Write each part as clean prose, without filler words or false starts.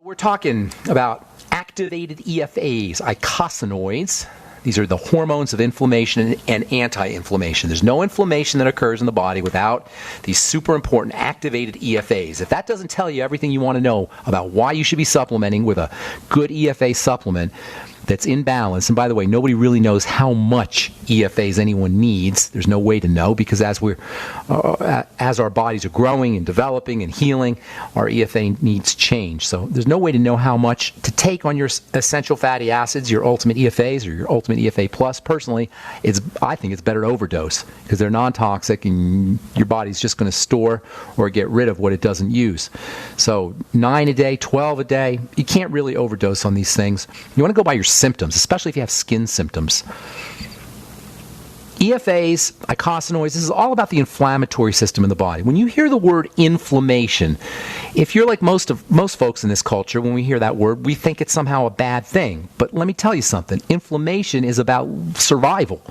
We're talking about activated EFAs, eicosanoids. These are the hormones of inflammation and anti-inflammation. There's no inflammation that occurs in the body without these super important activated EFAs. If that doesn't tell you everything you want to know about why you should be supplementing with a good EFA supplement that's in balance, and by the way, nobody really knows how much EFAs anyone needs. There's no way to know because as our bodies are growing and developing and healing, our EFA needs change. So there's no way to know how much to take on your essential fatty acids, your ultimate EFAs or your ultimate EFA plus. Personally, I think it's better to overdose because they're non-toxic and your body's just going to store or get rid of what it doesn't use. So 9 a day, 12 a day, you can't really overdose on these things. You want to go by your symptoms, especially if you have skin symptoms. EFAs, eicosanoids, this is all about the inflammatory system in the body. When you hear the word inflammation, if you're like most folks in this culture, when we hear that word, we think it's somehow a bad thing. But let me tell you something. Inflammation is about survival.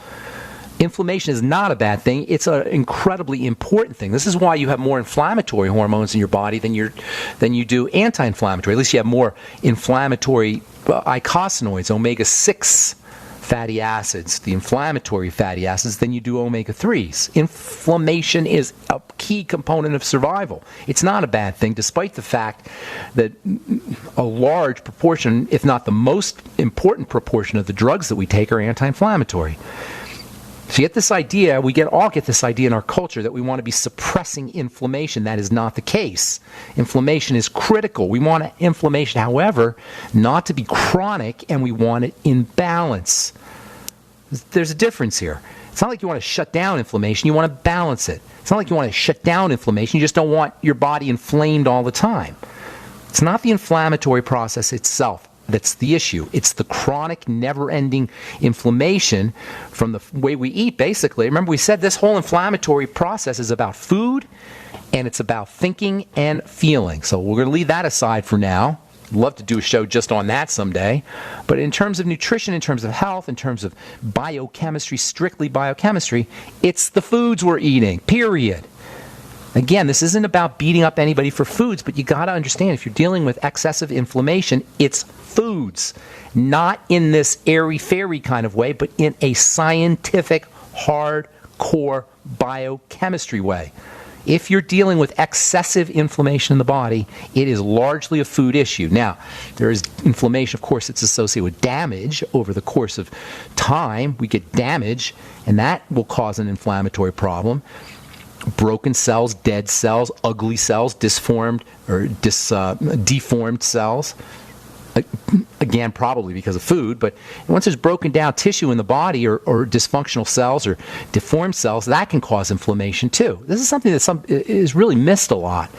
Inflammation is not a bad thing. It's an incredibly important thing. This is why you have more inflammatory hormones in your body than you do anti-inflammatory. At least you have more inflammatory eicosanoids, omega-6 fatty acids, the inflammatory fatty acids, than you do omega-3s. Inflammation is a key component of survival. It's not a bad thing, despite the fact that a large proportion, if not the most important proportion of the drugs that we take are anti-inflammatory. So you get this idea, all get this idea in our culture that we want to be suppressing inflammation. That is not the case. Inflammation is critical. We want inflammation, however, not to be chronic, and we want it in balance. There's a difference here. It's not like you want to shut down inflammation. You want to balance it. It's not like you want to shut down inflammation. You just don't want your body inflamed all the time. It's not the inflammatory process itself that's the issue. It's the chronic, never-ending inflammation from the way we eat, basically. Remember, we said this whole inflammatory process is about food, and it's about thinking and feeling. So we're going to leave that aside for now. Love to do a show just on that someday. But in terms of nutrition, in terms of health, in terms of biochemistry, strictly biochemistry, it's the foods we're eating, period. Again, this isn't about beating up anybody for foods, but you got to understand, if you're dealing with excessive inflammation, it's foods. Not in this airy-fairy kind of way, but in a scientific, hardcore biochemistry way. If you're dealing with excessive inflammation in the body, it is largely a food issue. Now, there is inflammation, of course, that's associated with damage over the course of time. We get damage, and that will cause an inflammatory problem. Broken cells, dead cells, ugly cells, deformed cells. Again, probably because of food, but once there's broken down tissue in the body or dysfunctional cells or deformed cells, that can cause inflammation too. This is something that is really missed a lot.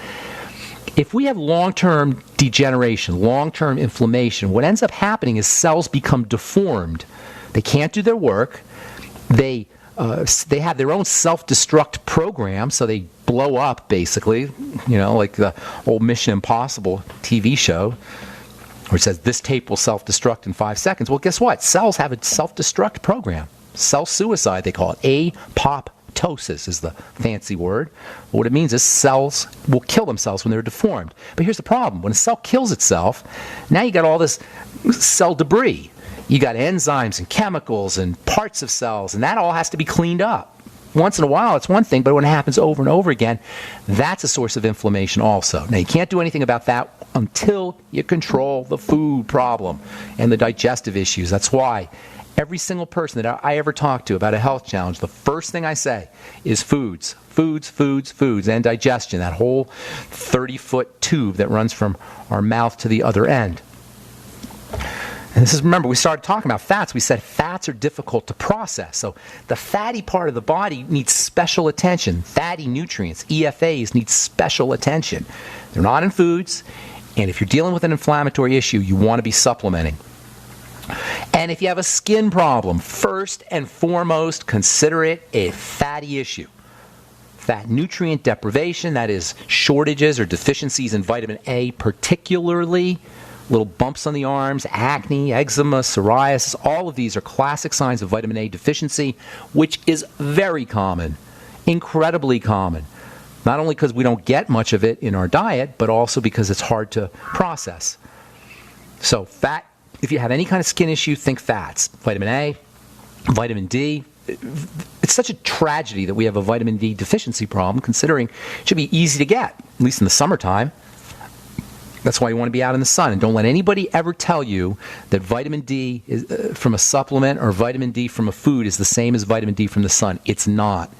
If we have long-term degeneration, long-term inflammation, what ends up happening is cells become deformed. They can't do their work. They have their own self-destruct program, so they blow up, basically, like the old Mission Impossible TV show, where it says, this tape will self-destruct in 5 seconds. Well, guess what? Cells have a self-destruct program. Cell suicide, they call it. Apoptosis is the fancy word. What it means is cells will kill themselves when they're deformed. But here's the problem. When a cell kills itself, now you got all this cell debris. You got enzymes and chemicals and parts of cells, and that all has to be cleaned up. Once in a while, it's one thing, but when it happens over and over again, that's a source of inflammation also. Now, you can't do anything about that until you control the food problem and the digestive issues. That's why every single person that I ever talk to about a health challenge, the first thing I say is foods, and digestion, that whole 30-foot tube that runs from our mouth to the other end. And this is, remember, we started talking about fats. We said fats are difficult to process. So the fatty part of the body needs special attention. Fatty nutrients, EFAs, need special attention. They're not in foods. And if you're dealing with an inflammatory issue, you want to be supplementing. And if you have a skin problem, first and foremost, consider it a fatty issue. Fat nutrient deprivation, that is shortages or deficiencies in vitamin A particularly, little bumps on the arms, acne, eczema, psoriasis, all of these are classic signs of vitamin A deficiency, which is very common, incredibly common. Not only because we don't get much of it in our diet, but also because it's hard to process. So fat, if you have any kind of skin issue, think fats. Vitamin A, vitamin D. It's such a tragedy that we have a vitamin D deficiency problem, considering it should be easy to get, at least in the summertime. That's why you want to be out in the sun. And don't let anybody ever tell you that vitamin D is, from a supplement or vitamin D from a food is the same as vitamin D from the sun. It's not.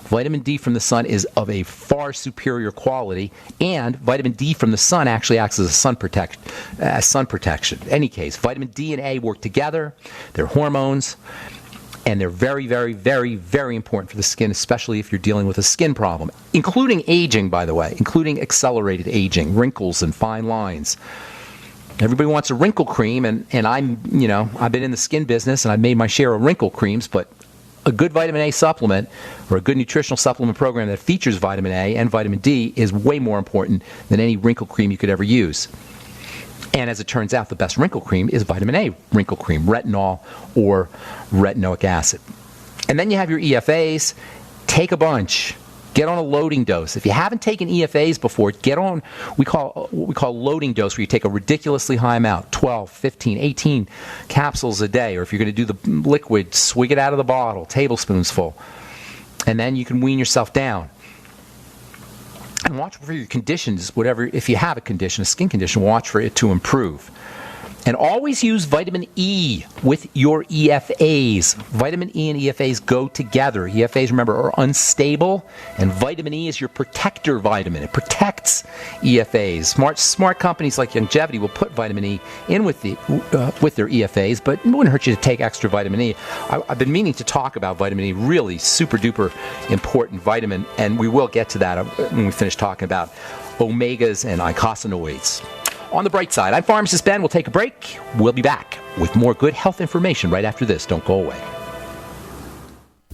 Vitamin D from the sun is of a far superior quality, and vitamin D from the sun actually acts as a sun protection. In any case, vitamin D and A work together. They're hormones, and they're very, very, very, very important for the skin, especially if you're dealing with a skin problem, including aging, by the way, including accelerated aging, wrinkles and fine lines. Everybody wants a wrinkle cream, and I've been in the skin business, and I've made my share of wrinkle creams, but a good vitamin A supplement or a good nutritional supplement program that features vitamin A and vitamin D is way more important than any wrinkle cream you could ever use. And as it turns out, the best wrinkle cream is vitamin A wrinkle cream, retinol or retinoic acid. And then you have your EFAs. Take a bunch. Get on a loading dose. If you haven't taken EFAs before, get on what we call loading dose, where you take a ridiculously high amount, 12, 15, 18 capsules a day. Or if you're going to do the liquid, swig it out of the bottle, tablespoons full. And then you can wean yourself down. And watch for your conditions, whatever, if you have a condition, a skin condition, watch for it to improve. And always use vitamin E with your EFAs. Vitamin E and EFAs go together. EFAs, remember, are unstable, and vitamin E is your protector vitamin. It protects EFAs. Smart companies like Longevity will put vitamin E in with their EFAs, but it wouldn't hurt you to take extra vitamin E. I've been meaning to talk about vitamin E, really super duper important vitamin, and we will get to that when we finish talking about omegas and eicosanoids. On the bright side, I'm Pharmacist Ben. We'll take a break. We'll be back with more good health information right after this. Don't go away.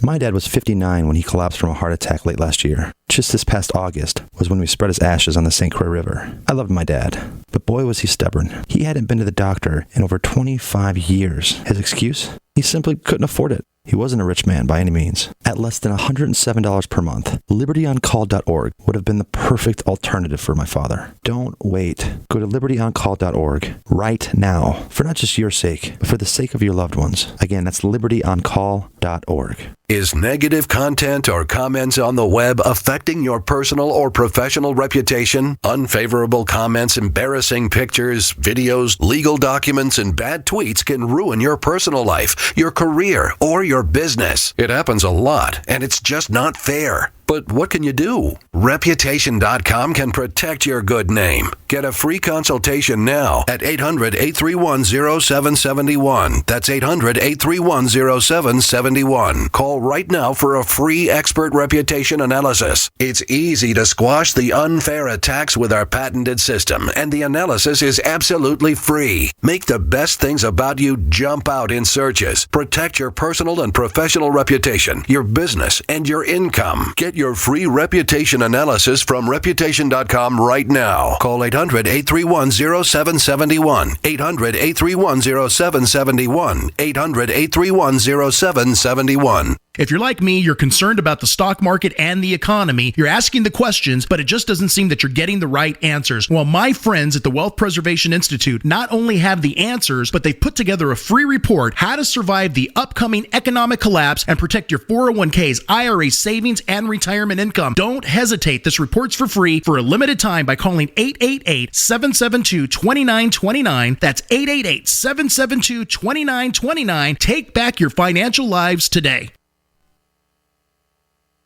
My dad was 59 when he collapsed from a heart attack late last year. Just this past August was when we spread his ashes on the St. Croix River. I loved my dad, but boy was he stubborn. He hadn't been to the doctor in over 25 years. His excuse? He simply couldn't afford it. He wasn't a rich man by any means. At less than $107 per month, libertyoncall.org would have been the perfect alternative for my father. Don't wait. Go to libertyoncall.org right now, for not just your sake, but for the sake of your loved ones. Again, that's libertyoncall.org. Is negative content or comments on the web affecting your personal or professional reputation? Unfavorable comments, embarrassing pictures, videos, legal documents, and bad tweets can ruin your personal life, your career, or your business. It happens a lot, and it's just not fair. But what can you do? Reputation.com can protect your good name. Get a free consultation now at 800-831-0771. That's 800-831-0771. Call right now for a free expert reputation analysis. It's easy to squash the unfair attacks with our patented system, and the analysis is absolutely free. Make the best things about you jump out in searches. Protect your personal and professional reputation, your business, and your income. Get your free reputation analysis from Reputation.com right now. Call 800-831-0771. 800-831-0771. 800-831-0771. If you're like me, you're concerned about the stock market and the economy. You're asking the questions, but it just doesn't seem that you're getting the right answers. Well, my friends at the Wealth Preservation Institute not only have the answers, but they've put together a free report, How to Survive the Upcoming Economic Collapse and Protect Your 401ks, IRA savings, and retirement income. Don't hesitate. This report's for free for a limited time by calling 888-772-2929. That's 888-772-2929. Take back your financial lives today.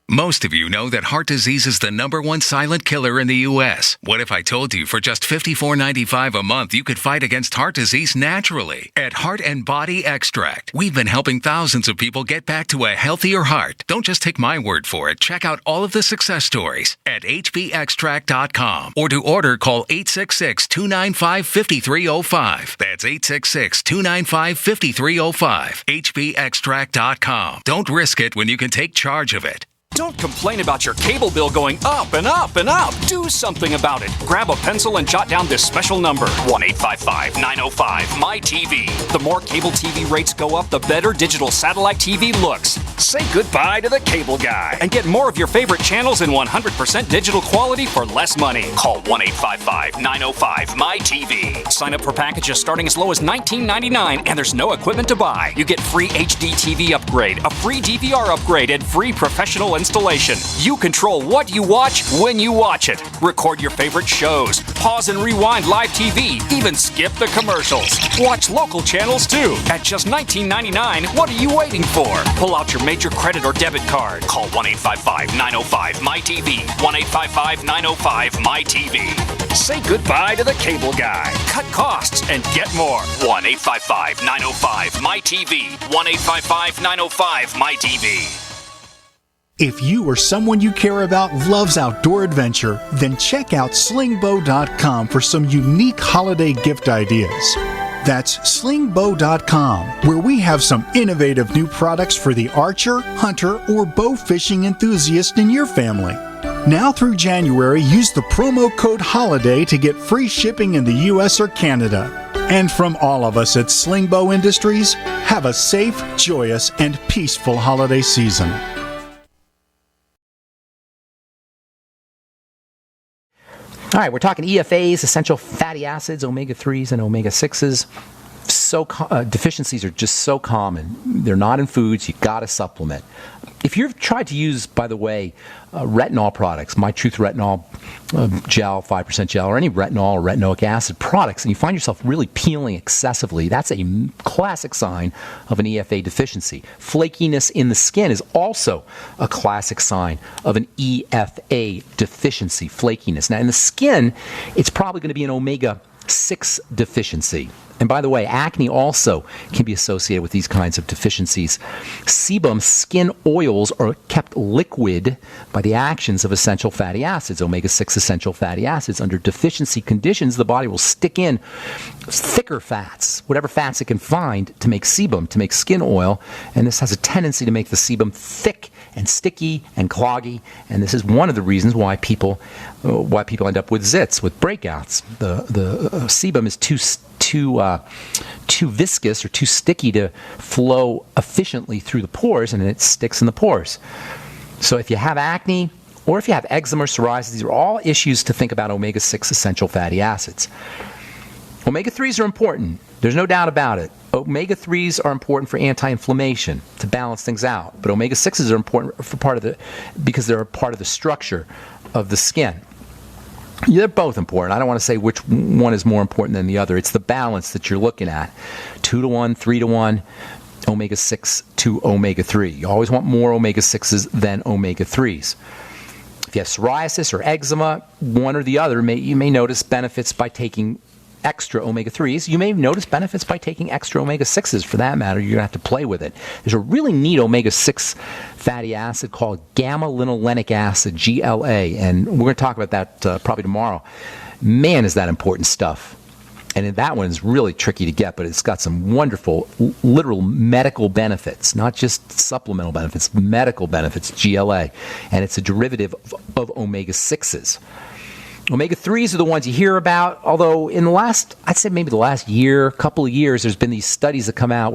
Most of you know that heart disease is the #1 silent killer in the U.S. What if I told you for just $54.95 a month you could fight against heart disease naturally? At Heart and Body Extract, we've been helping thousands of people get back to a healthier heart. Don't just take my word for it. Check out all of the success stories at hbextract.com. Or to order, call 866-295-5305. That's 866-295-5305. hbextract.com. Don't risk it when you can take charge of it. Don't complain about your cable bill going up and up and up. Do something about it. Grab a pencil and jot down this special number, 1-855-905-MY-TV. The more cable TV rates go up, the better digital satellite TV looks. Say goodbye to the cable guy and get more of your favorite channels in 100% digital quality for less money. Call 1-855-905-MY-TV. Sign up for packages starting as low as $19.99, and there's no equipment to buy. You get free HD TV upgrade, a free DVR upgrade, and free professional installation. You control what you watch when you watch it. Record your favorite shows, pause and rewind live TV, even skip the commercials. Watch local channels too. At just $19.99, what are you waiting for? Pull out your major credit or debit card. Call 1-855-905-MY-TV. 1-855-905-MY-TV. Say goodbye to the cable guy. Cut costs and get more. 1-855-905-MY-TV. 1-855-905-MY-TV. If you or someone you care about loves outdoor adventure, then check out slingbow.com for some unique holiday gift ideas. That's slingbow.com, where we have some innovative new products for the archer, hunter, or bow fishing enthusiast in your family. Now through January, use the promo code HOLIDAY to get free shipping in the U.S. or Canada. And from all of us at Slingbow Industries, have a safe, joyous, and peaceful holiday season. All right, we're talking EFAs, essential fatty acids, omega-3s, and omega-6s. Deficiencies are just so common. They're not in foods. You got to supplement. If you've tried to use, by the way, retinol products, My Truth Retinol gel, 5% gel, or any retinol or retinoic acid products, and you find yourself really peeling excessively, that's a classic sign of an EFA deficiency. Flakiness in the skin is also a classic sign of an EFA deficiency, flakiness. Now, in the skin, it's probably going to be an omega-6 deficiency. And by the way, acne also can be associated with these kinds of deficiencies. Sebum skin oils are kept liquid by the actions of essential fatty acids, omega-6 essential fatty acids. Under deficiency conditions, the body will stick in thicker fats, whatever fats it can find, to make sebum, to make skin oil. And this has a tendency to make the sebum thick and sticky and cloggy. And this is one of the reasons why people end up with zits, with breakouts. The sebum is too viscous or too sticky to flow efficiently through the pores, and it sticks in the pores. So if you have acne or if you have eczema or psoriasis, these are all issues to think about omega-6 essential fatty acids. Omega-3s are important. There's no doubt about it. Omega-3s are important for anti-inflammation, to balance things out. But omega-6s are important because they're a part of the structure of the skin. Yeah, they're both important. I don't want to say which one is more important than the other. It's the balance that you're looking at. 2-to-1, 3-to-1, omega-6 to omega-3. You always want more omega-6s than omega-3s. If you have psoriasis or eczema, one or the other, you may notice benefits by taking extra omega-3s. You may notice benefits by taking extra omega-6s, for that matter. You're going to have to play with it. There's a really neat omega-6 fatty acid called gamma-linolenic acid, GLA, and we're going to talk about that probably tomorrow. Man, is that important stuff. And that one is really tricky to get, but it's got some wonderful, literal medical benefits, not just supplemental benefits, medical benefits, GLA. And it's a derivative of omega-6s. Omega-3s are the ones you hear about, although in the last, I'd say maybe the last year, couple of years, there's been these studies that come out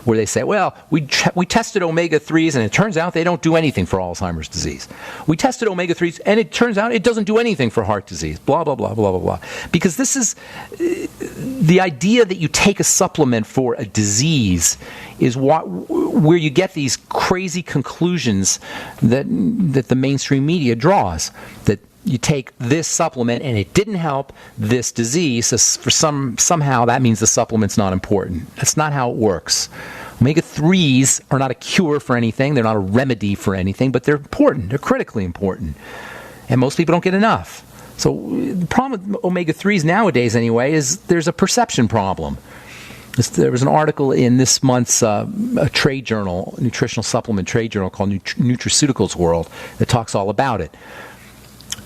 where they say, well, we tested omega-3s and it turns out they don't do anything for Alzheimer's disease. We tested omega-3s and it turns out it doesn't do anything for heart disease, blah, blah, blah, blah, blah, blah. Because this is, the idea that you take a supplement for a disease is where you get these crazy conclusions that the mainstream media draws, that you take this supplement and it didn't help this disease, so somehow that means the supplement's not important. That's not how it works. Omega-3s are not a cure for anything. They're not a remedy for anything, but they're important. They're critically important. And most people don't get enough. So the problem with omega-3s nowadays anyway is there's a perception problem. There was an article in this month's trade journal, nutritional supplement trade journal called Nutraceuticals World, that talks all about it.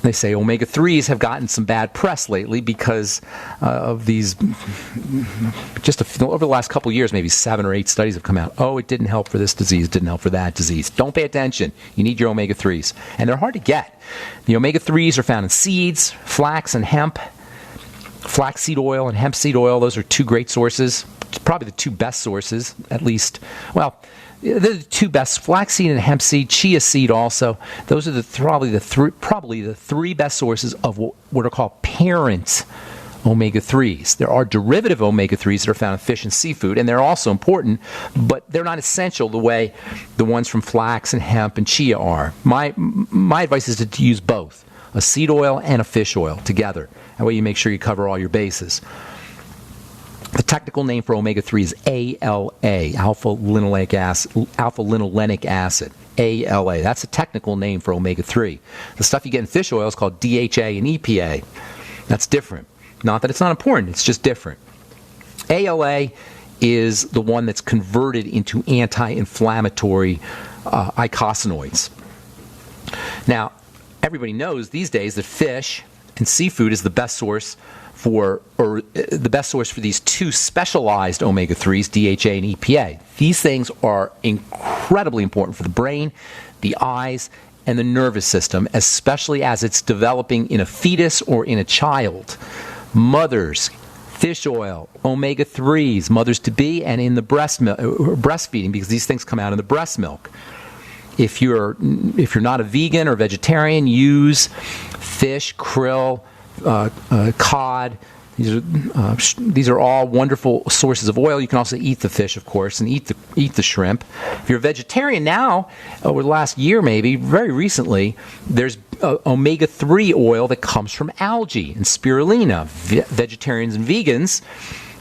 They say omega-3s have gotten some bad press lately because of these, over the last couple of years, maybe 7 or 8 studies have come out. Oh, it didn't help for this disease, didn't help for that disease. Don't pay attention. You need your omega-3s. And they're hard to get. The omega-3s are found in seeds, flax and hemp. Flaxseed oil and hemp seed oil, those are 2 great sources. Probably the 2 best sources, at least. Well, the 2 best, flaxseed and hemp seed, chia seed also. Those are probably the 3 best sources of what are called parent omega-3s. There are derivative omega-3s that are found in fish and seafood, and they're also important, but they're not essential the way the ones from flax and hemp and chia are. My advice is to use both, a seed oil and a fish oil together. That way you make sure you cover all your bases. The technical name for omega-3 is ALA, alpha-linolenic acid. ALA. That's a technical name for omega-3. The stuff you get in fish oil is called DHA and EPA. That's different. Not that it's not important, it's just different. ALA is the one that's converted into anti-inflammatory eicosanoids. Now, everybody knows these days that fish and seafood is the best source for these 2 specialized omega-3s, DHA and EPA. These things are incredibly important for the brain, the eyes, and the nervous system, especially as it's developing in a fetus or in a child. Mothers, fish oil, omega-3s, mothers-to-be, and in the breastfeeding, because these things come out in the breast milk. If you're not a vegan or vegetarian, use fish, krill, cod. These are all wonderful sources of oil. You can also eat the fish, of course, and eat the shrimp. If you're a vegetarian now, over the last year maybe, very recently, there's omega-3 oil that comes from algae and spirulina. Vegetarians and vegans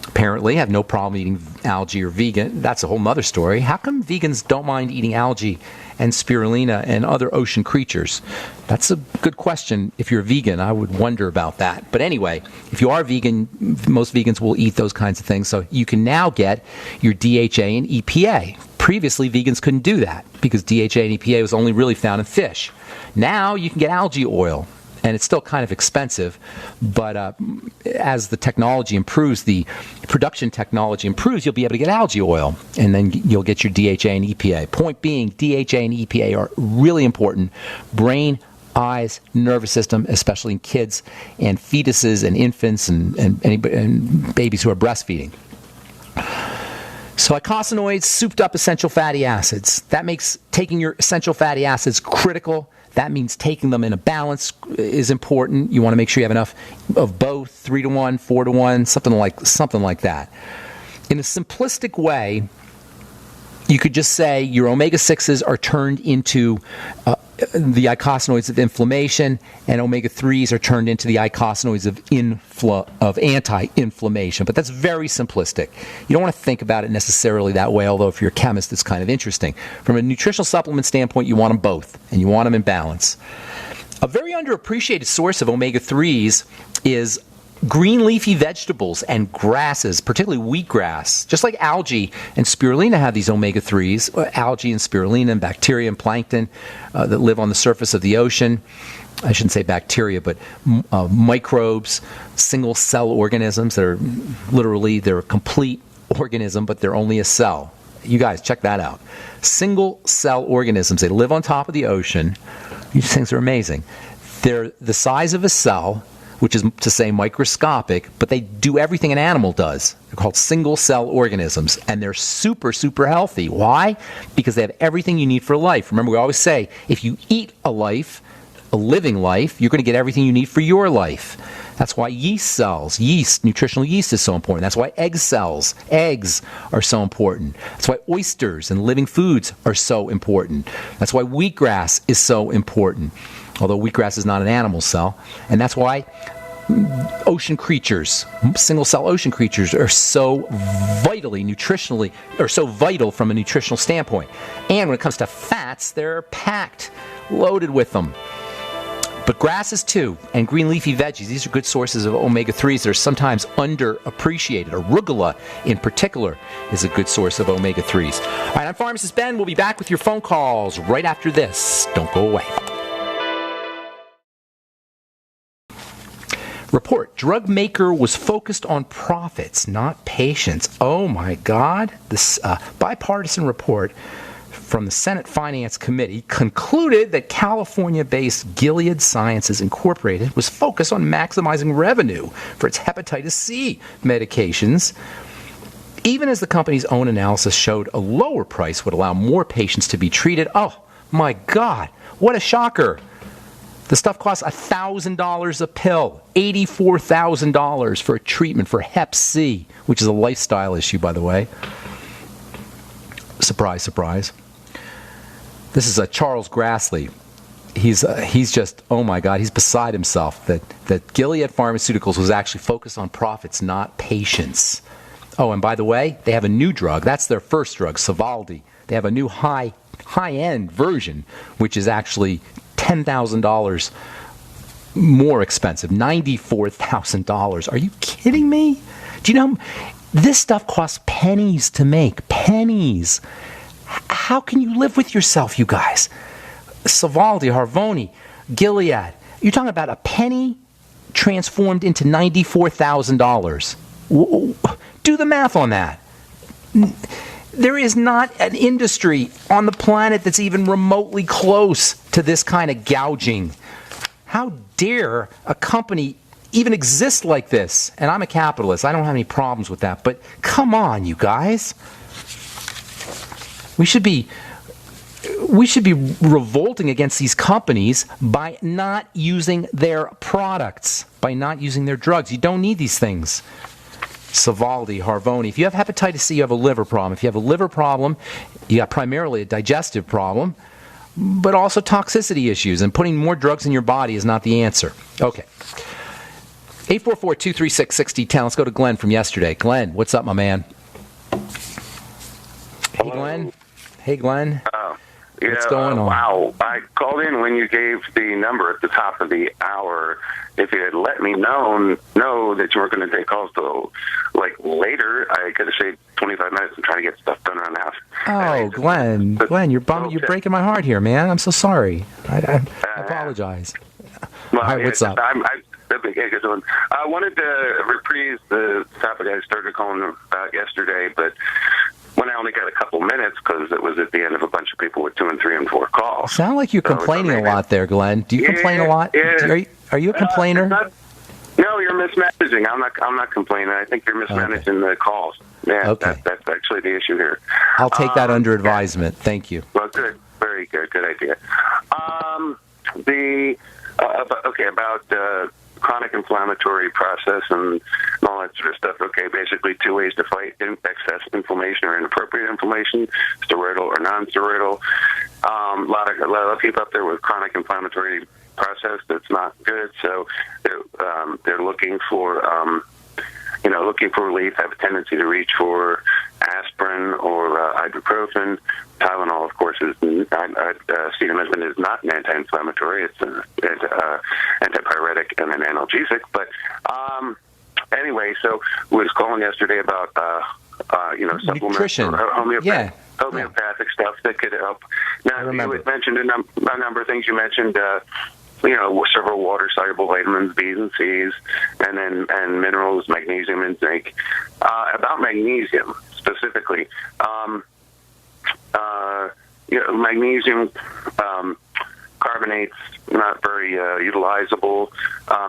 apparently have no problem eating algae or vegan. That's a whole other story. How come vegans don't mind eating algae and spirulina and other ocean creatures? That's a good question. If you're a vegan, I would wonder about that. But anyway, if you are vegan, most vegans will eat those kinds of things. So you can now get your DHA and EPA. Previously, vegans couldn't do that because DHA and EPA was only really found in fish. Now you can get algae oil. And it's still kind of expensive, but as the technology improves, the production technology improves, you'll be able to get algae oil, and then you'll get your DHA and EPA. Point being, DHA and EPA are really important. Brain, eyes, nervous system, especially in kids and fetuses and infants and babies who are breastfeeding. So eicosanoids, souped up essential fatty acids. That makes taking your essential fatty acids critical. That means taking them in a balance is important. You want to make sure you have enough of both, 3-to-1, 4-to-1, something like that. In a simplistic way, you could just say your omega-6s are turned into the eicosanoids of inflammation, and omega-3s are turned into the eicosanoids of anti-inflammation. But that's very simplistic. You don't want to think about it necessarily that way, although if you're a chemist, it's kind of interesting. From a nutritional supplement standpoint, you want them both, and you want them in balance. A very underappreciated source of omega-3s is green leafy vegetables and grasses, particularly wheatgrass. Just like algae and spirulina have these omega-3s, algae and spirulina and bacteria and plankton that live on the surface of the ocean. I shouldn't say bacteria, but microbes, single-cell organisms that are literally, they're a complete organism, but they're only a cell. You guys, check that out. Single-cell organisms, they live on top of the ocean. These things are amazing. They're the size of a cell, which is to say microscopic, but they do everything an animal does. They're called single-cell organisms, and they're super, super healthy. Why? Because they have everything you need for life. Remember, we always say, if you eat a living life, you're going to get everything you need for your life. That's why nutritional yeast is so important. That's why eggs are so important. That's why oysters and living foods are so important. That's why wheatgrass is so important, although wheatgrass is not an animal cell. And that's why ocean creatures, single-cell ocean creatures, are so vital from a nutritional standpoint. And when it comes to fats, they're packed, loaded with them. But grasses too, and green leafy veggies, these are good sources of omega-3s that are sometimes underappreciated. Arugula, in particular, is a good source of omega-3s. All right, I'm Pharmacist Ben. We'll be back with your phone calls right after this. Don't go away. Report, drug maker was focused on profits, not patients. Oh my God. This bipartisan report from the Senate Finance Committee concluded that California-based Gilead Sciences Incorporated was focused on maximizing revenue for its hepatitis C medications, even as the company's own analysis showed a lower price would allow more patients to be treated. Oh my God, what a shocker. The stuff costs $1,000 a pill, $84,000 for a treatment for Hep C, which is a lifestyle issue, by the way. Surprise, surprise. This is Charles Grassley. He's just, oh my God, he's beside himself that Gilead Pharmaceuticals was actually focused on profits, not patients. Oh, and by the way, they have a new drug. That's their first drug, Sovaldi. They have a new high-end version, which is actually $10,000 more expensive, $94,000. Are you kidding me? Do you know this stuff costs pennies to make? Pennies. How can you live with yourself, you guys? Sovaldi, Harvoni, Gilead. You're talking about a penny transformed into $94,000. Do the math on that. There is not an industry on the planet that's even remotely close to this kind of gouging. How dare a company even exist like this? And I'm a capitalist. I don't have any problems with that. But come on, you guys. We should be revolting against these companies by not using their products, by not using their drugs. You don't need these things. Sovaldi, Harvoni. If you have hepatitis C, you have a liver problem. If you have a liver problem, you got primarily a digestive problem, but also toxicity issues, and putting more drugs in your body is not the answer. Okay. 844-236-6010. Let's go to Glenn from yesterday. Glenn, what's up, my man? Hey, Glenn. Hey, Glenn. What's going on? Wow. I called in when you gave the number at the top of the hour. If you had let me know that you weren't going to take calls till later, I could have saved 25 minutes and try to get stuff done around the house. Oh, Glenn, you're breaking my heart here, man. I'm so sorry. I apologize. Well, All right, what's up? I wanted to reprise the topic I started calling about yesterday, but when I only got a couple minutes because it was at the end of a bunch of people with 2 and 3 and 4 calls. Sound like you're complaining a lot there, Glenn. Do you complain a lot? Yeah. Are you a complainer? No, you're mismanaging. I'm not complaining. I think you're mismanaging the calls. Yeah, okay. That's actually the issue here. I'll take that under advisement. Thank you. Well, good. Very good. Good idea. About chronic inflammatory process and all that sort of stuff. Okay, basically 2 ways to fight excess inflammation or inappropriate inflammation, steroidal or non-steroidal. A lot of people up there with chronic inflammatory process that's not good, so they're looking for relief, have a tendency to reach for aspirin or ibuprofen. Tylenol, of course, acetaminophen is not an anti-inflammatory. It's an antipyretic and an analgesic. But anyway, so we was calling yesterday about supplements, nutrition, homeopathic stuff that could help. Now, you had mentioned a number of things. You mentioned several water-soluble vitamins, B's and C's, and minerals, magnesium and zinc. About magnesium specifically, magnesium carbonate's not very utilizable.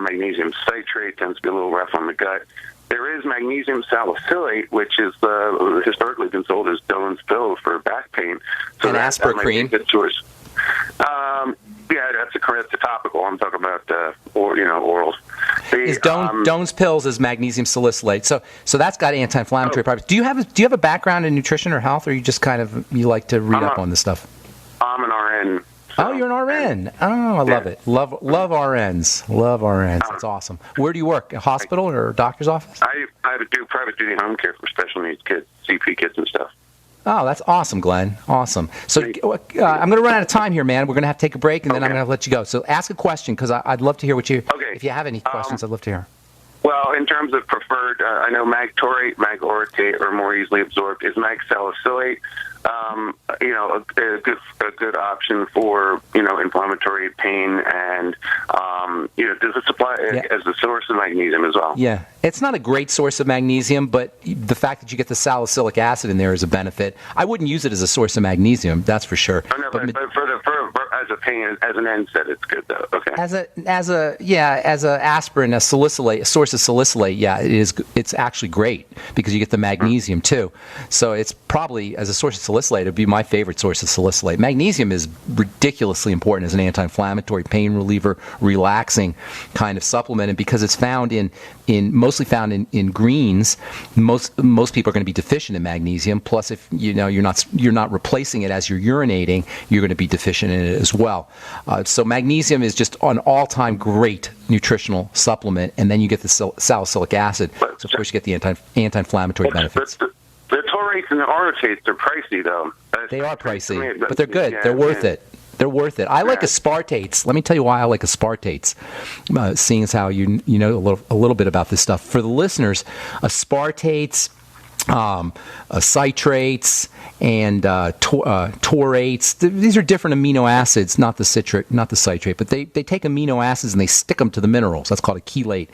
Magnesium citrate tends to be a little rough on the gut. There is magnesium salicylate, which is historically been sold as Doan's pills for back pain. So and aspirin cream. Good source. That's a topical. I'm talking about orals. Is Doan's pills is magnesium salicylate. So that's got anti-inflammatory properties. Do you have a background in nutrition or health, or you just you like to read up on this stuff? I'm an RN. So, you're an RN. I love it. Love RNs. Love RNs. That's awesome. Where do you work? A hospital or a doctor's office? I do private duty home care for special needs kids, CP kids and stuff. Oh, that's awesome, Glenn. Awesome. So I'm going to run out of time here, man. We're going to have to take a break, and then I'm going to let you go. So ask a question, because I'd love to hear what you... Okay. If you have any questions, I'd love to hear. Well, in terms of preferred, I know magtorate, mag-orotate are more easily absorbed. Is mag-salicylate, a good option for, inflammatory pain, and, does it supply as a source of magnesium as well? Yeah. It's not a great source of magnesium, but the fact that you get the salicylic acid in there is a benefit. I wouldn't use it as a source of magnesium, that's for sure. Oh, no, but as a pain, as an NSAID, it's good though. Okay. As a aspirin, a source of salicylate, it's actually great because you get the magnesium too. So it's probably, as a source of salicylate, it would be my favorite source of salicylate. Magnesium is ridiculously important as an anti-inflammatory, pain reliever, relaxing kind of supplement, and because it's found mostly found in greens, most people are going to be deficient in magnesium. Plus, if you're not replacing it as you're urinating, you're going to be deficient in it as well. So magnesium is just an all-time great nutritional supplement, and then you get the salicylic acid. So of course you get the anti-inflammatory benefits. The torates and the orotates are pricey, though. They are pricey, but they're good. They're worth it. They're worth it. I like aspartates. Let me tell you why I like aspartates. Seeing as how you know a little bit about this stuff. For the listeners, aspartates, citrates, and torates. These are different amino acids, not the citrate, but they take amino acids and they stick them to the minerals. That's called a chelate.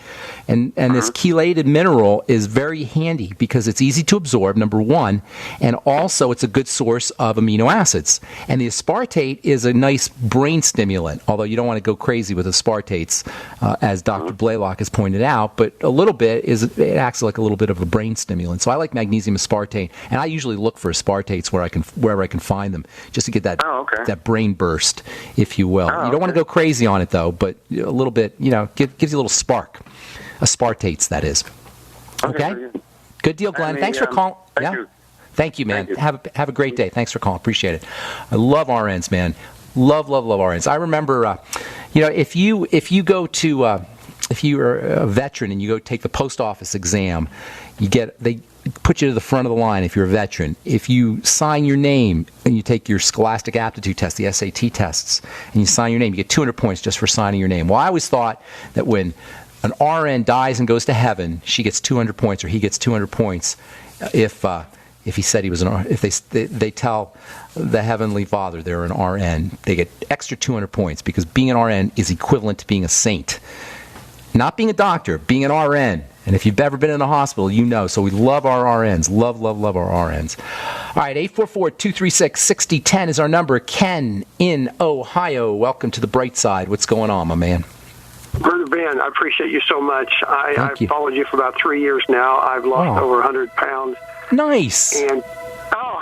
And this chelated mineral is very handy because it's easy to absorb, number one, and also it's a good source of amino acids. And the aspartate is a nice brain stimulant, although you don't want to go crazy with aspartates, as Dr. Blaylock has pointed out, but a little bit it acts like a little bit of a brain stimulant. So I like magnesium aspartate, and I usually look for aspartates wherever I can find them, just to get that that brain burst, if you will. You don't want to go crazy on it though, but a little bit, gives you a little spark. Aspartates, that is. Okay. Good deal, Glenn. Thanks for calling. Thank you, man. Have a great day. Thanks for calling. Appreciate it. I love RNs, man. Love RNs. I remember, if you go to if you're a veteran and you go take the post office exam, they put you to the front of the line if you're a veteran. If you sign your name and you take your Scholastic Aptitude Test, the SAT tests, and you sign your name, you get 200 points just for signing your name. Well, I always thought that when an RN dies and goes to heaven, she gets 200 points or he gets 200 points if he said he was if they tell the Heavenly Father they're an RN, they get extra 200 points because being an RN is equivalent to being a saint. Not being a doctor, being an RN. And if you've ever been in a hospital, you know. So we love our RNs. Love our RNs. All right, 844-236-6010 is our number. Ken in Ohio. Welcome to the bright side. What's going on, my man? Brother Ben, I appreciate you so much. I've followed you for about 3 years now. I've lost over 100 pounds. Nice. And,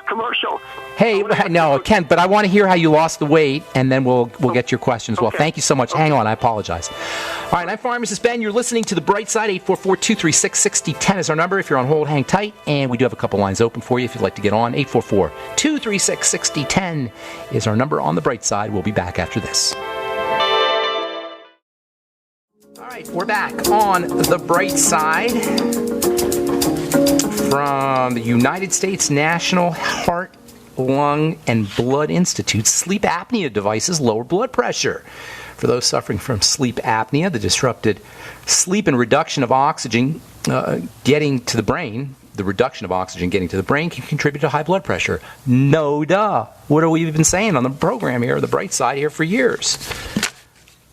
commercial. Hey, no, Ken, but I want to hear how you lost the weight, and then we'll get your questions. Well, thank you so much. Hang on, I apologize. All right, I'm Pharmacist Ben. You're listening to The Bright Side. 844-236-6010 is our number. If you're on hold, hang tight, and we do have a couple lines open for you if you'd like to get on. 844-236-6010 is our number on The Bright Side. We'll be back after this. All right, we're back on The Bright Side from the United States National Heart, Lung, and Blood Institute. Sleep apnea devices lower blood pressure. For those suffering from sleep apnea, the disrupted sleep and reduction of oxygen getting to the brain, the reduction of oxygen getting to the brain can contribute to high blood pressure. No duh. What have we been saying on the program here, the bright side here, for years?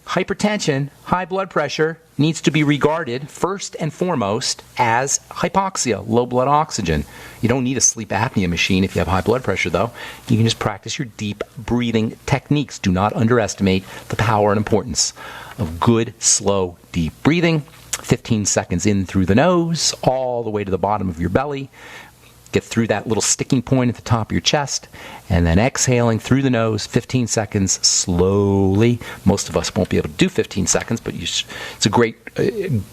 Hypertension, high blood pressure, needs to be regarded first and foremost as hypoxia, low blood oxygen. You don't need a sleep apnea machine if you have high blood pressure, though. You can just practice your deep breathing techniques. Do not underestimate the power and importance of good, slow, deep breathing. 15 seconds in through the nose, all the way to the bottom of your belly. Get through that little sticking point at the top of your chest, and then exhaling through the nose, 15 seconds, slowly. Most of us won't be able to do 15 seconds, but it's a great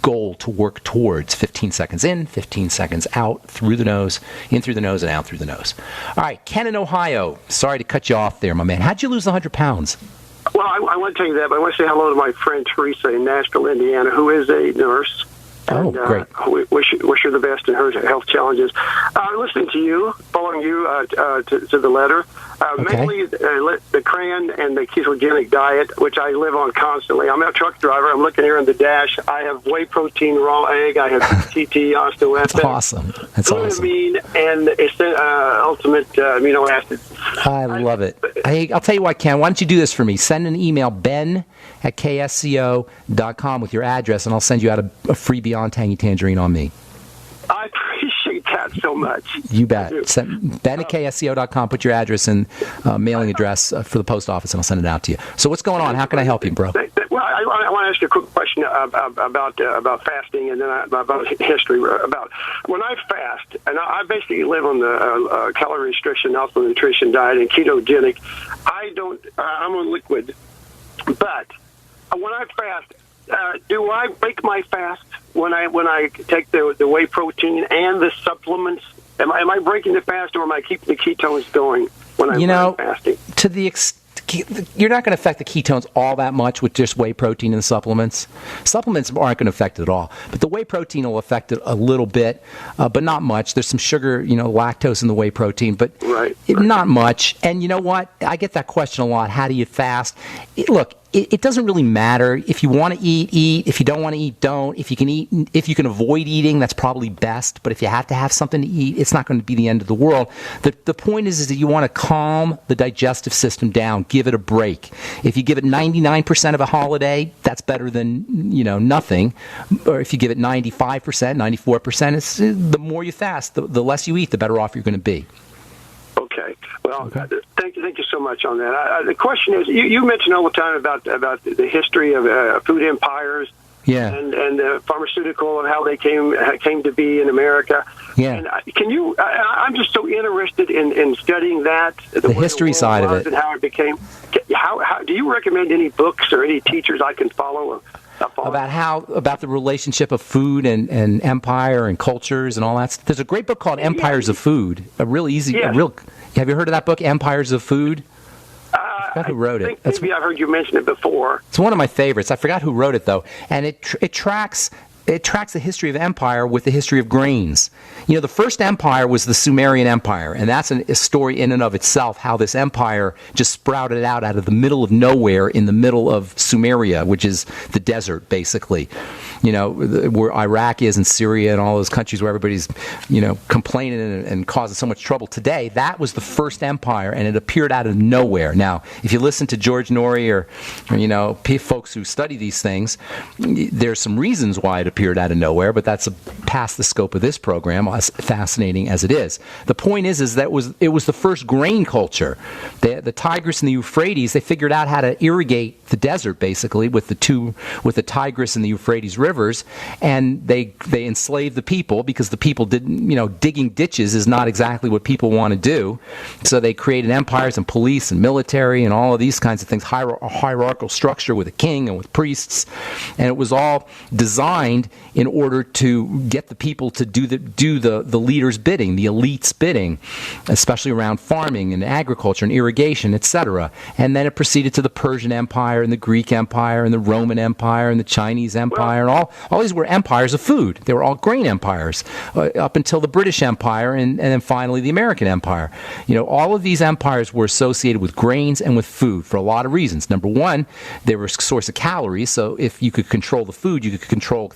goal to work towards. 15 seconds in, 15 seconds out through the nose, in through the nose, and out through the nose. All right, Ken in Ohio. Sorry to cut you off there, my man. How'd you lose 100 pounds? Well, I want to tell you that, but I want to say hello to my friend Teresa in Nashville, Indiana, who is a nurse. Oh, great. Wish her the best in her health challenges. Listening to you, both following you to the letter. Mainly the crayon and the ketogenic diet, which I live on constantly. I'm a truck driver. I'm looking here in the dash. I have whey protein, raw egg. I have TT, osteoethic. That's awesome. That's glutamine, and ultimate amino acid. I love it. I'll tell you what, Ken. Why don't you do this for me? Send an email, ben@ksco.com with your address, and I'll send you out a free Beyond Tangy Tangerine on me. I appreciate that so much. You bet. Ben@ksco.com. Put your address and mailing address for the post office, and I'll send it out to you. So what's going on? How can I help you, bro? Well, I want to ask you a quick question about fasting, and then about history. About when I fast, and I basically live on the calorie restriction, alpha nutrition diet, and ketogenic. I'm on liquid, but when I fast, do I break my fast when I take the whey protein and the supplements? Am I breaking the fast, or am I keeping the ketones going when I'm fasting? To the you're not going to affect the ketones all that much with just whey protein and the supplements. Supplements aren't going to affect it at all, but the whey protein will affect it a little bit, but not much. There's some sugar, lactose in the whey protein, but not much. And you know what? I get that question a lot. How do you fast? Look, it doesn't really matter. If you want to eat. If you don't want to eat, don't. If you can avoid eating, that's probably best. But if you have to have something to eat, it's not going to be the end of the world. The point is that you want to calm the digestive system down. Give it a break. If you give it 99% of a holiday, that's better than nothing. Or if you give it 95%, 94%, the more you fast, the less you eat, the better off you're going to be. Okay. Well, thank you so much on that. The question is, you mention all the time about the history of food empires, and the pharmaceutical and how they came to be in America. Yeah. And I'm just so interested in studying that, the history side of it, and how it became. How do you recommend any books or any teachers I can follow? About the relationship of food and empire and cultures and all that. There's a great book called Empires of Food. Have you heard of that book, Empires of Food? I forgot who wrote it. Maybe I've heard you mention it before. It's one of my favorites. I forgot who wrote it though, and it tracks the history of empire with the history of grains. The first empire was the Sumerian Empire, and that's a story in and of itself, how this empire just sprouted out of the middle of nowhere in the middle of Sumeria, which is the desert, basically. Where Iraq is and Syria and all those countries where everybody's, complaining and causing so much trouble today. That was the first empire, and it appeared out of nowhere. Now, if you listen to George Norrie or folks who study these things, there's some reasons why it appeared out of nowhere, but that's past the scope of this program, as fascinating as it is. The point is that it was the first grain culture. The Tigris and the Euphrates, they figured out how to irrigate the desert, basically, with the Tigris and the Euphrates rivers, and they enslaved the people because the people didn't, digging ditches is not exactly what people want to do. So they created empires and police and military and all of these kinds of things, a hierarchical structure with a king and with priests, and it was all designed in order to get the people to do the leaders' bidding, the elites' bidding, especially around farming and agriculture and irrigation, etc. And then it proceeded to the Persian Empire and the Greek Empire and the Roman Empire and the Chinese Empire, and all these were empires of food. They were all grain empires up until the British Empire and then finally the American Empire. All of these empires were associated with grains and with food for a lot of reasons. Number one, they were a source of calories, so if you could control the food, you could control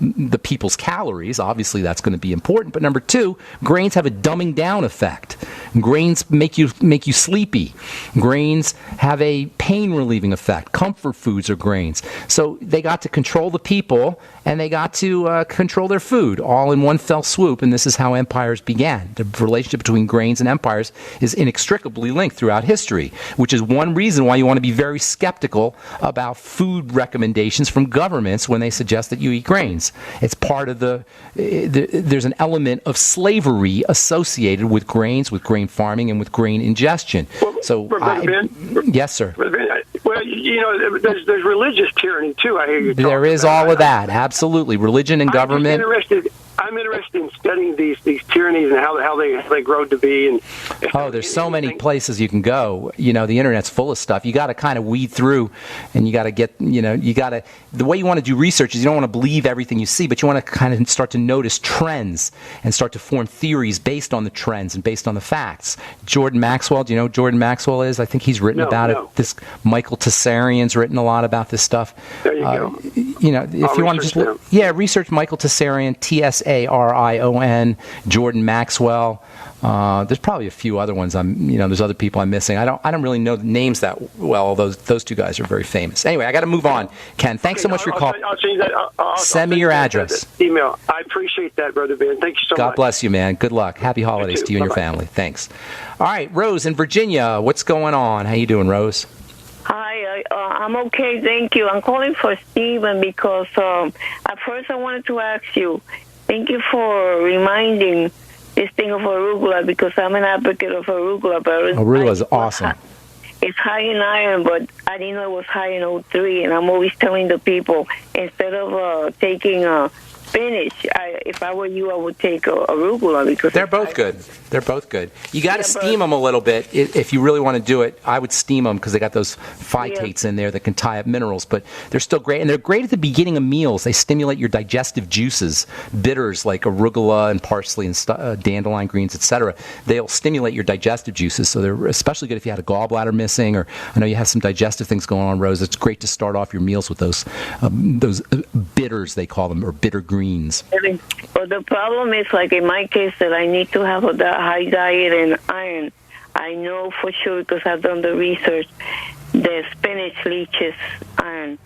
the people's calories. Obviously, that's going to be important. But number two, grains have a dumbing down effect. Grains make you sleepy. Grains have a pain relieving effect. Comfort foods are grains. So they got to control the people and they got to control their food all in one fell swoop. And this is how empires began. The relationship between grains and empires is inextricably linked throughout history, which is one reason why you want to be very skeptical about food recommendations from governments when they suggest that you eat grains. It's part of there's an element of slavery associated with grains, with grain farming, and with grain ingestion. Yes, sir. Well, there's religious tyranny too. I hear you. There is all of that. Absolutely, religion and government. I'm just interested. I'm interested in studying these tyrannies and how they grow to be. And there's so many places you can go. The internet's full of stuff. You got to kind of weed through, and you got to get, the way you want to do research is you don't want to believe everything you see, but you want to kind of start to notice trends and start to form theories based on the trends and based on the facts. Jordan Maxwell, do you know who Jordan Maxwell is? I think he's written about it. This Michael Tessarian's written a lot about this stuff. There you go. If you want to just research Michael Tessarian, Tsarion, Jordan Maxwell. There's probably a few other ones. There's other people I'm missing. I don't really know the names that well. Although those two guys are very famous. Anyway, I got to move on. Ken, thanks so much for your call. I'll change that. Send me your address. Email. I appreciate that, Brother Ben. Thank you so much. God bless you, man. Good luck. Happy holidays to you and your family. Thanks. All right, Rose in Virginia. What's going on? How you doing, Rose? Hi, I'm okay, thank you. I'm calling for Stephen because at first I wanted to ask you, thank you for reminding this thing of arugula because I'm an advocate of arugula. But arugula is awesome. It's high in iron, but I didn't know it was high in O3, and I'm always telling the people, instead of taking spinach, if I were you, I would take arugula because they're both good. They're both good. You got to steam them a little bit if you really want to do it. I would steam them because they got those phytates in there that can tie up minerals, but they're still great, and they're great at the beginning of meals. They stimulate your digestive juices, bitters like arugula and parsley and dandelion greens, etc. They'll stimulate your digestive juices, so they're especially good if you had a gallbladder missing, or I know you have some digestive things going on, Rose. It's great to start off your meals with those bitters, they call them, or bitter greens. Well, the problem is, like in my case, that I need to have a high diet in iron. I know for sure because I've done the research. The spinach leaches iron.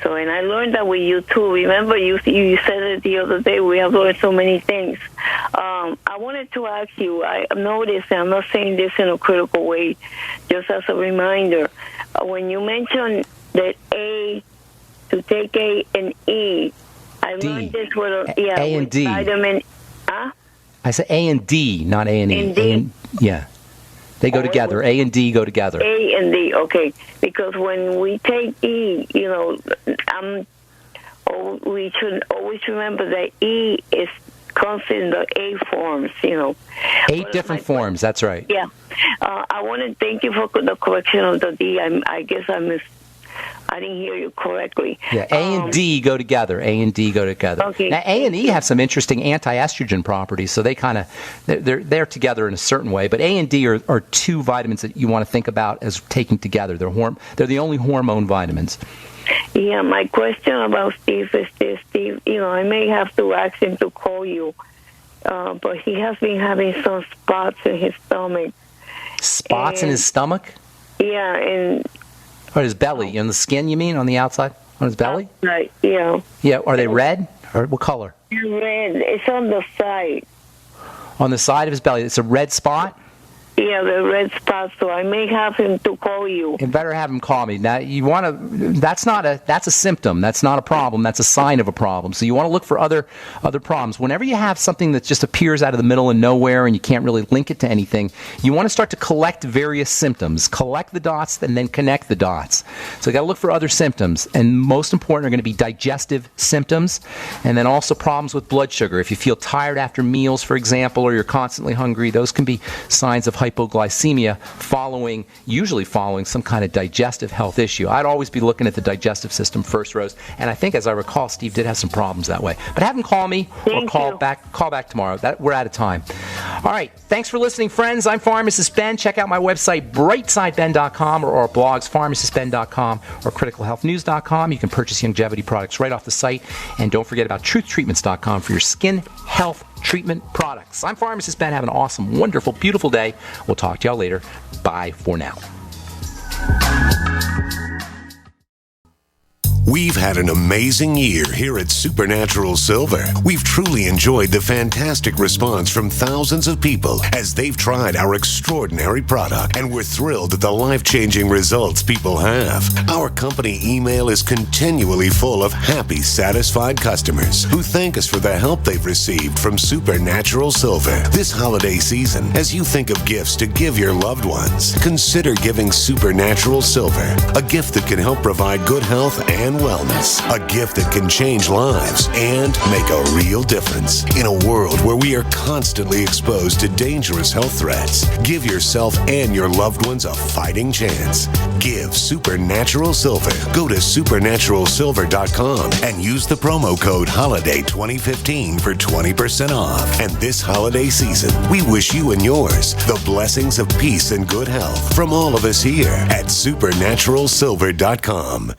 So, and I learned that with you too. Remember, you said it the other day. We have learned so many things. I wanted to ask you. I noticed, and I'm not saying this in a critical way, just as a reminder. When you mentioned that to take A and E, I learned this with A and D. Vitamin. I said A and D, not A and E. They go together. A and D go together. A and D, okay. Because when we take E, we should always remember that E comes in the A forms, 8 different forms, that's right. Yeah. I want to thank you for the correction of the D. I guess I didn't hear you correctly. Yeah, A and D go together. A and D go together. Okay. Now, A and E have some interesting anti-estrogen properties, so they kind of they're together in a certain way. But A and D are 2 vitamins that you want to think about as taking together. They're the only hormone vitamins. Yeah, my question about Steve is this, Steve. I may have to ask him to call you, but he has been having some spots in his stomach. Spots in his stomach? Yeah, and. Or his belly, in the skin, you mean, on the outside? On his belly? Right, yeah. Yeah, are they red? Or what color? Red. It's on the side. On the side of his belly. It's a red spot? Yeah, the red spot, so I may have him to call you. You better have him call me. Now, you want to, that's a symptom. That's not a problem. That's a sign of a problem. So you want to look for other problems. Whenever you have something that just appears out of the middle of nowhere and you can't really link it to anything, you want to start to collect various symptoms. Collect the dots and then connect the dots. So you got to look for other symptoms. And most important are going to be digestive symptoms and then also problems with blood sugar. If you feel tired after meals, for example, or you're constantly hungry, those can be signs of hypoglycemia usually following some kind of digestive health issue. I'd always be looking at the digestive system first, Rose. And I think, as I recall, Steve did have some problems that way. But have him call me or call back tomorrow. We're out of time. All right. Thanks for listening, friends. I'm Pharmacist Ben. Check out my website, brightsideben.com, or our blogs, pharmacistben.com or criticalhealthnews.com. You can purchase longevity products right off the site. And don't forget about truthtreatments.com for your skin health treatment products. I'm Pharmacist Ben. Have an awesome, wonderful, beautiful day. We'll talk to y'all later. Bye for now. We've had an amazing year here at Supernatural Silver. We've truly enjoyed the fantastic response from thousands of people as they've tried our extraordinary product, and we're thrilled at the life-changing results people have. Our company email is continually full of happy, satisfied customers who thank us for the help they've received from Supernatural Silver. This holiday season, as you think of gifts to give your loved ones, consider giving Supernatural Silver, a gift that can help provide good health and and wellness, a gift that can change lives and make a real difference. In a world where we are constantly exposed to dangerous health threats, give yourself and your loved ones a fighting chance. Give Supernatural Silver. Go to supernaturalsilver.com and use the promo code HOLIDAY2015 for 20% off. And this holiday season, we wish you and yours the blessings of peace and good health from all of us here at supernaturalsilver.com.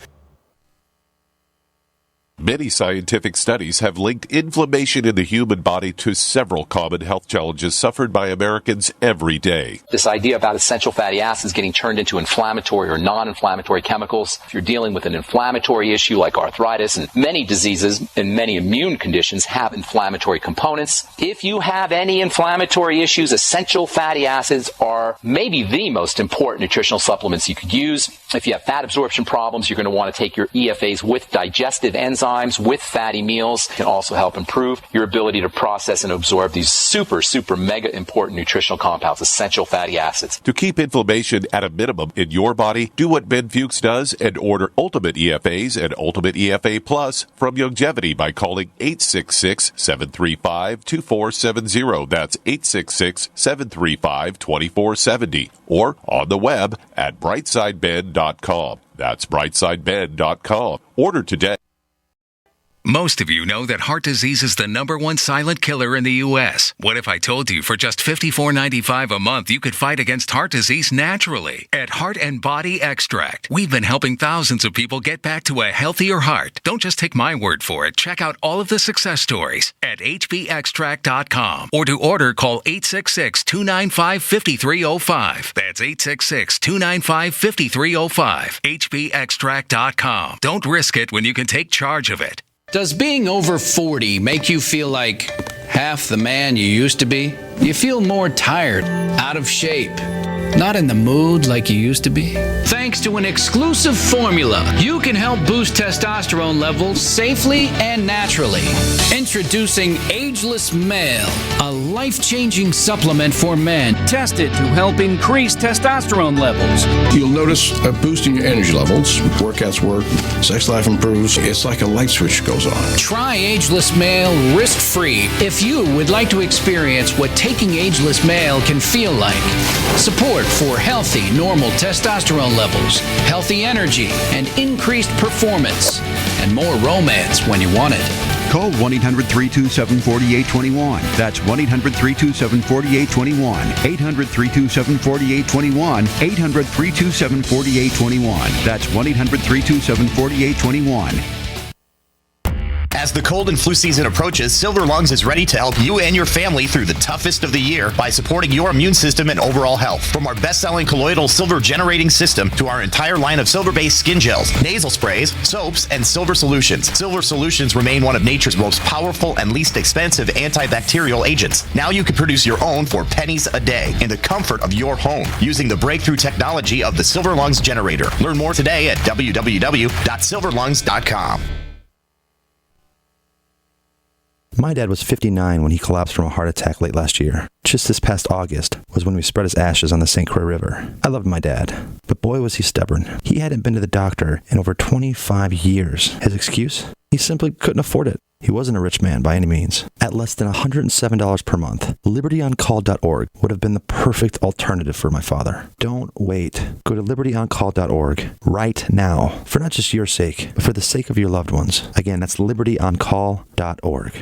Many scientific studies have linked inflammation in the human body to several common health challenges suffered by Americans every day. This idea about essential fatty acids getting turned into inflammatory or non-inflammatory chemicals. If you're dealing with an inflammatory issue like arthritis, and many diseases and many immune conditions have inflammatory components. If you have any inflammatory issues, essential fatty acids are maybe the most important nutritional supplements you could use. If you have fat absorption problems, you're going to want to take your EFAs with digestive enzymes, with fatty meals. It can also help improve your ability to process and absorb these super mega important nutritional compounds, essential fatty acids. To keep inflammation at a minimum in your body, do what Ben Fuchs does and order Ultimate EFAs and Ultimate EFA Plus from Longevity by calling 866-735-2470. That's 866-735-2470. Or on the web at brightsideben.com. That's brightsideben.com. Order today. Most of you know that heart disease is the #1 silent killer in the U.S. What if I told you for just $54.95 a month you could fight against heart disease naturally? At Heart and Body Extract, we've been helping thousands of people get back to a healthier heart. Don't just take my word for it. Check out all of the success stories at hbextract.com. Or to order, call 866-295-5305. That's 866-295-5305. hbextract.com. Don't risk it when you can take charge of it. Does being over 40 make you feel like half the man you used to be? You feel more tired, out of shape, not in the mood like you used to be? Thanks to an exclusive formula, you can help boost testosterone levels safely and naturally. Introducing Ageless Male, a life-changing supplement for men tested to help increase testosterone levels. You'll notice a boost in your energy levels, workouts work, sex life improves. It's like a light switch goes on. Try Ageless Male risk-free if you would like to experience what taking Ageless Male can feel like. Support for healthy, normal testosterone levels, healthy energy, and increased performance, and more romance when you want it. Call 1-800-327-4821. That's 1-800-327-4821. 800-327-4821. 800-327-4821. That's 1-800-327-4821. As the cold and flu season approaches, Silver Lungs is ready to help you and your family through the toughest of the year by supporting your immune system and overall health. From our best-selling colloidal silver generating system to our entire line of silver-based skin gels, nasal sprays, soaps, and silver solutions. Silver solutions remain one of nature's most powerful and least expensive antibacterial agents. Now you can produce your own for pennies a day in the comfort of your home using the breakthrough technology of the Silver Lungs generator. Learn more today at www.silverlungs.com. My dad was 59 when he collapsed from a heart attack late last year. Just this past August was when we spread his ashes on the St. Croix River. I loved my dad, but boy was he stubborn. He hadn't been to the doctor in over 25 years. His excuse? He simply couldn't afford it. He wasn't a rich man by any means. At less than $107 per month, libertyoncall.org would have been the perfect alternative for my father. Don't wait. Go to libertyoncall.org right now, for not just your sake, but for the sake of your loved ones. Again, that's libertyoncall.org.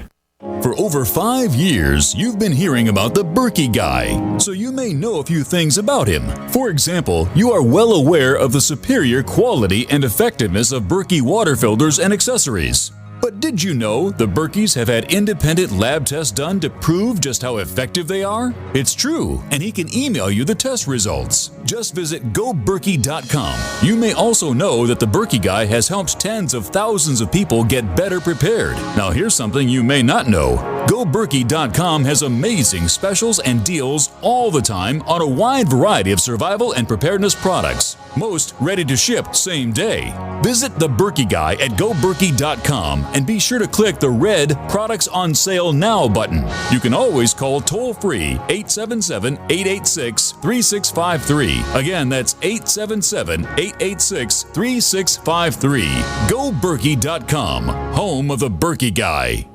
For over 5 years, you've been hearing about the Berkey Guy, so you may know a few things about him. For example, you are well aware of the superior quality and effectiveness of Berkey water filters and accessories. But did you know the Berkeys have had independent lab tests done to prove just how effective they are? It's true, and he can email you the test results. Just visit goberkey.com. You may also know that the Berkey Guy has helped tens of thousands of people get better prepared. Now here's something you may not know. goberkey.com has amazing specials and deals all the time on a wide variety of survival and preparedness products. Most ready to ship same day. Visit the Berkey Guy at goberkey.com and be sure to click the red Products on Sale Now button. You can always call toll-free 877-886-3653. Berkey. Again, that's 877-886-3653. GoBerkey.com, home of the Berkey Guy.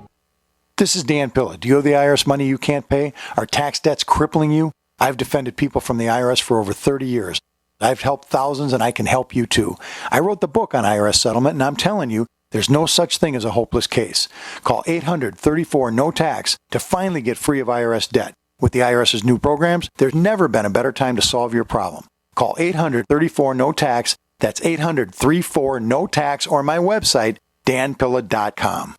This is Dan Pilla. Do you owe the IRS money you can't pay? Are tax debts crippling you? I've defended people from the IRS for over 30 years. I've helped thousands, and I can help you too. I wrote the book on IRS settlement, and I'm telling you, there's no such thing as a hopeless case. Call 800-34-NO-TAX to finally get free of IRS debt. With the IRS's new programs, there's never been a better time to solve your problem. Call 800-34-NO-TAX. That's 800-34-NO-TAX, or my website, danpilla.com.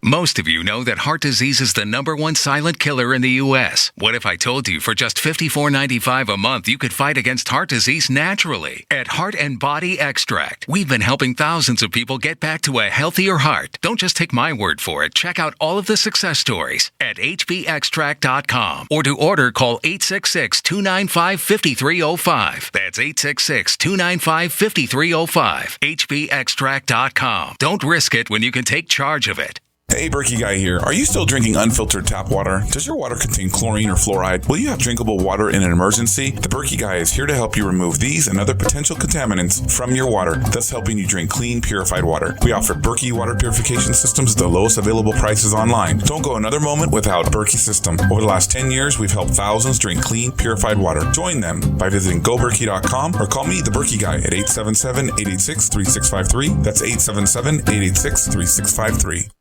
Most of you know that heart disease is the #1 silent killer in the U.S. What if I told you for just $54.95 a month you could fight against heart disease naturally? At Heart and Body Extract, we've been helping thousands of people get back to a healthier heart. Don't just take my word for it. Check out all of the success stories at hbextract.com, or to order, call 866-295-5305. That's 866-295-5305. hbextract.com. Don't risk it when you can take charge of it. Hey, Berkey Guy here. Are you still drinking unfiltered tap water? Does your water contain chlorine or fluoride? Will you have drinkable water in an emergency? The Berkey Guy is here to help you remove these and other potential contaminants from your water, thus helping you drink clean, purified water. We offer Berkey water purification systems at the lowest available prices online. Don't go another moment without a Berkey system. Over the last 10 years, we've helped thousands drink clean, purified water. Join them by visiting GoBerkey.com or call me, the Berkey Guy, at 877-886-3653. That's 877-886-3653.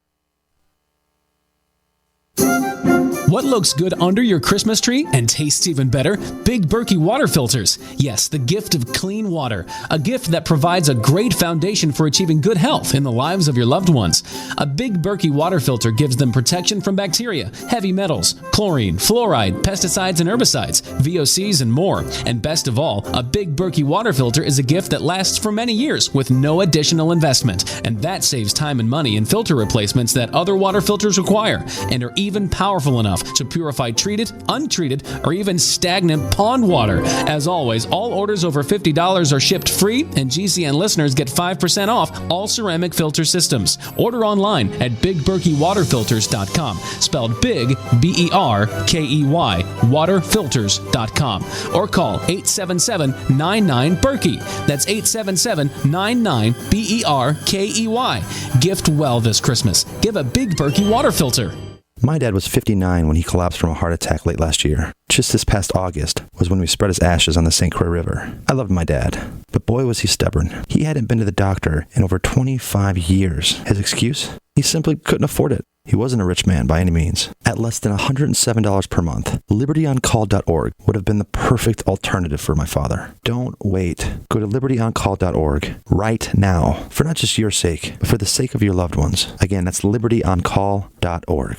What looks good under your Christmas tree and tastes even better? Big Berkey water filters. Yes, the gift of clean water. A gift that provides a great foundation for achieving good health in the lives of your loved ones. A Big Berkey water filter gives them protection from bacteria, heavy metals, chlorine, fluoride, pesticides and herbicides, VOCs, and more. And best of all, a Big Berkey water filter is a gift that lasts for many years with no additional investment. And that saves time and money in filter replacements that other water filters require, and are even powerful enough to purify treated, untreated, or even stagnant pond water. As always, all orders over $50 are shipped free, and GCN listeners get 5% off all ceramic filter systems. Order online at BigBerkeyWaterFilters.com, spelled Big, B-E-R-K-E-Y, waterfilters.com, or call 877-99-BERKEY. That's 877-99-BERKEY. Gift well this Christmas. Give a Big Berkey water filter. My dad was 59 when he collapsed from a heart attack late last year. Just this past August was when we spread his ashes on the St. Croix River. I loved my dad, but boy was he stubborn. He hadn't been to the doctor in over 25 years. His excuse? He simply couldn't afford it. He wasn't a rich man by any means. At less than $107 per month, LibertyOnCall.org would have been the perfect alternative for my father. Don't wait. Go to LibertyOnCall.org right now, for not just your sake, but for the sake of your loved ones. Again, that's LibertyOnCall.org.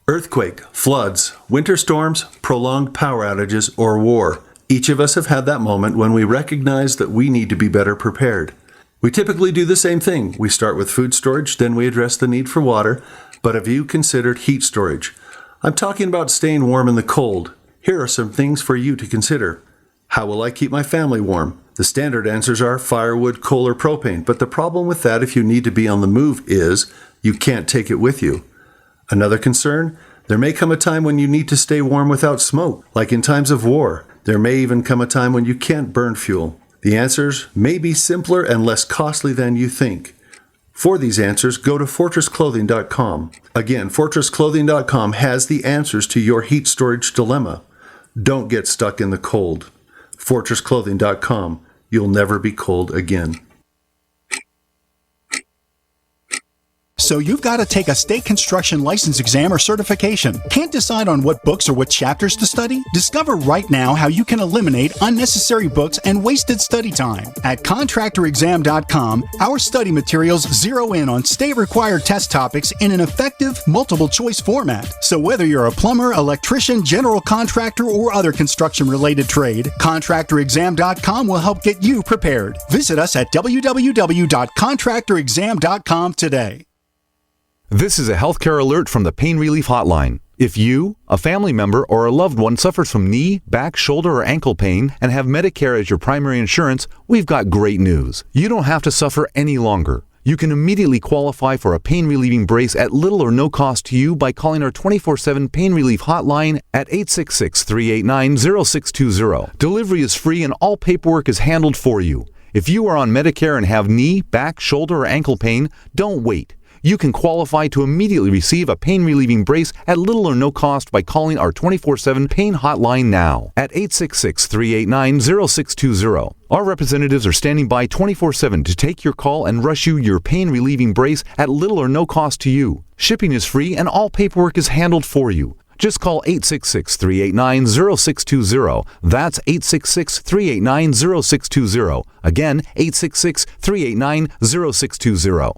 Earthquake, floods, winter storms, prolonged power outages, or war. Each of us have had that moment when we recognize that we need to be better prepared. We typically do the same thing. We start with food storage, then we address the need for water. But have you considered heat storage? I'm talking about staying warm in the cold. Here are some things for you to consider. How will I keep my family warm? The standard answers are firewood, coal, or propane. But the problem with that if you need to be on the move is you can't take it with you. Another concern? There may come a time when you need to stay warm without smoke, like in times of war. There may even come a time when you can't burn fuel. The answers may be simpler and less costly than you think. For these answers, go to FortressClothing.com. Again, FortressClothing.com has the answers to your heat storage dilemma. Don't get stuck in the cold. FortressClothing.com. You'll never be cold again. So you've got to take a state construction license exam or certification. Can't decide on what books or what chapters to study? Discover right now how you can eliminate unnecessary books and wasted study time. At contractorexam.com, our study materials zero in on state-required test topics in an effective, multiple-choice format. So whether you're a plumber, electrician, general contractor, or other construction-related trade, contractorexam.com will help get you prepared. Visit us at www.contractorexam.com today. This is a healthcare alert from the Pain Relief Hotline. If you, a family member, or a loved one suffers from knee, back, shoulder, or ankle pain and have Medicare as your primary insurance, we've got great news. You don't have to suffer any longer. You can immediately qualify for a pain-relieving brace at little or no cost to you by calling our 24/7 Pain Relief Hotline at 866-389-0620. Delivery is free and all paperwork is handled for you. If you are on Medicare and have knee, back, shoulder, or ankle pain, don't wait. You can qualify to immediately receive a pain-relieving brace at little or no cost by calling our 24/7 Pain Hotline now at 866-389-0620. Our representatives are standing by 24/7 to take your call and rush you your pain-relieving brace at little or no cost to you. Shipping is free and all paperwork is handled for you. Just call 866-389-0620. That's 866-389-0620. Again, 866-389-0620.